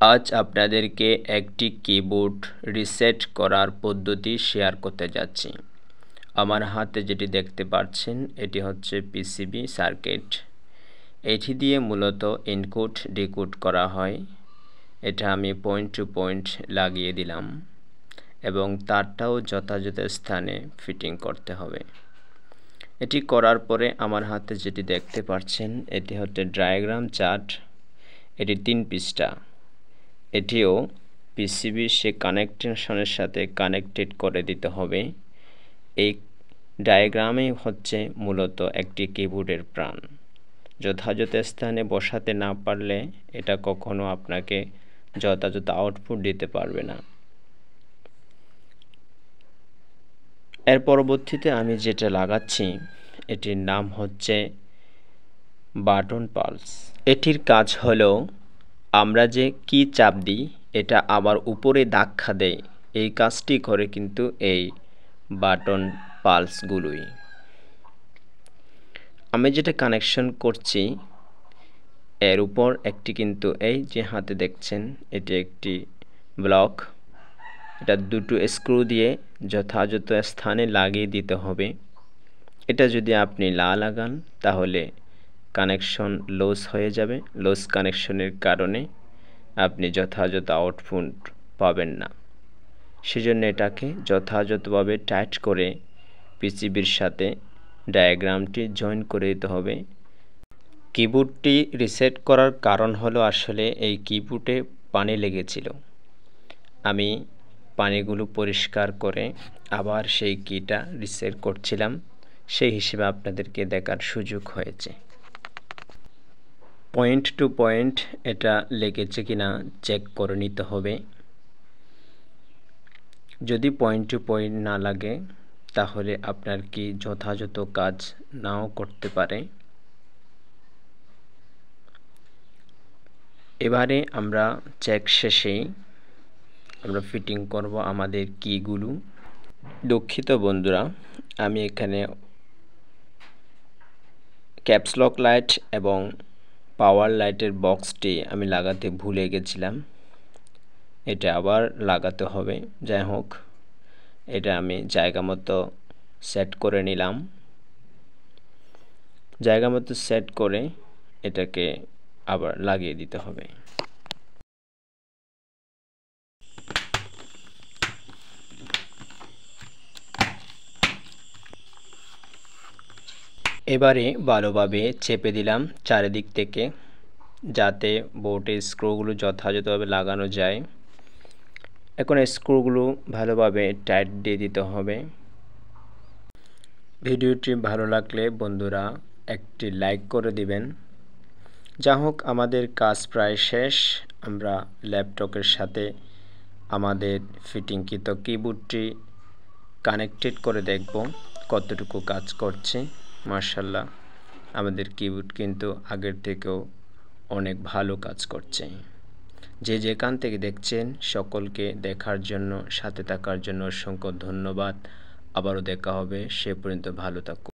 আজ আপনাদেরকে একটি কিবোর্ড রিসেট করার পদ্ধতি শেয়ার করতে যাচ্ছি। আমার হাতে যেটি দেখতে পাচ্ছেন এটি হচ্ছে পিসিবি সার্কিট। এটি দিয়ে মূলত ইনপুট ডিকোড করা হয়। এটা আমি পয়েন্ট টু পয়েন্ট লাগিয়ে দিলাম এবং তারটাও যথাযথ স্থানে ফিটিং করতে হবে। এটি করার পরে আমার হাতে যেটি দেখতে পাচ্ছেন এটি হচ্ছে ডায়াগ্রাম চার্ট। এটি 3 পৃষ্ঠা। এটিও পিসিবি সে কানেকশনের সাথে কানেক্টেড করে দিতে হবে। এই ডায়াগ্রামই হচ্ছে মূলত একটি কিবোর্ডের প্রাণ। যথাযথ স্থানে বসাতে না পারলে এটা কখনো আপনাকে যথাযথ আউটপুট দিতে পারবে না। এর পরবর্তীতে আমি যেটা লাগাচ্ছি এটির নাম হচ্ছে বাটন পালস। এটির কাজ হলো আমরা যে কি চাপ দিই এটা আবার উপরে ধাক্কা দেয়, এই কাজটি করে কিন্তু এই বাটন পালসগুলোই। আমি যেটা কানেকশন করছি এর উপর একটি কিন্তু এই যে হাতে দেখছেন এটি একটি ব্লক, এটা দুটো স্ক্রু দিয়ে যথাযথ স্থানে লাগিয়ে দিতে হবে। এটা যদি আপনি না লাগান তাহলে কানেকশন লস হয়ে যাবে। লস কানেকশনের কারণে আপনি যথাযথ আউটপুট পাবেন না। সেজন্য এটাকে যথাযথভাবে টাইট করে পিসিবির সাথে ডায়াগ্রামটি জয়েন করে দিতে হবে। কিবোর্ডটি রিসেট করার কারণ হলো আসলে এই কিবোর্ডে পানি লেগেছিল। আমি পানিগুলো পরিষ্কার করে আবার সেই কিটা রিসেট করছিলাম, সেই হিসেবে আপনাদেরকে দেখার সুযোগ হয়েছে। পয়েন্ট টু পয়েন্ট এটা লেগেছে কিনা চেক করে নিতে হবে। যদি পয়েন্ট টু পয়েন্ট না লাগে তাহলে আপনার কি যথাযথ কাজ নাও করতে পারে। এবারে আমরা চেক শেষে আমরা ফিটিং করব আমাদের কিগুলো। দুঃখিত বন্ধুরা, আমি এখানে ক্যাপস লক লাইট এবং পাওয়ার লাইটের বক্সটি আমি লাগাতে ভুলে গেছিলাম, এটা আবার লাগাতে হবে। যাই হোক, এটা আমি জায়গা মতো সেট করে নিলাম। জায়গা মতো সেট করে এটাকে আবার লাগিয়ে দিতে হবে। এবারে ভালোভাবে চেপে দিলাম চারিদিক থেকে, যাতে বোর্ডের স্ক্রুগুলো যথাযথভাবে লাগানো যায়। এখন স্ক্রুগুলো ভালোভাবে টাইট দিয়ে দিতে হবে। ভিডিওটি ভালো লাগলে বন্ধুরা একটি লাইক করে দিবেন। যা হোক, আমাদের কাজ প্রায় শেষ। আমরা ল্যাপটপের সাথে আমাদের ফিটিংকৃত কিবোর্ডটি কানেক্টেড করে দেখব কতটুকু কাজ করছে। মাশাআল্লাহ, আমাদের কিবোর্ড কিন্তু আগের থেকেও অনেক ভালো কাজ করছে। যে যেখান থেকে দেখছেন সকলকে দেখার জন্য, সাথে থাকার জন্য অসংখ্য ধন্যবাদ। আবারও দেখা হবে, সে পর্যন্ত ভালো থাকুন।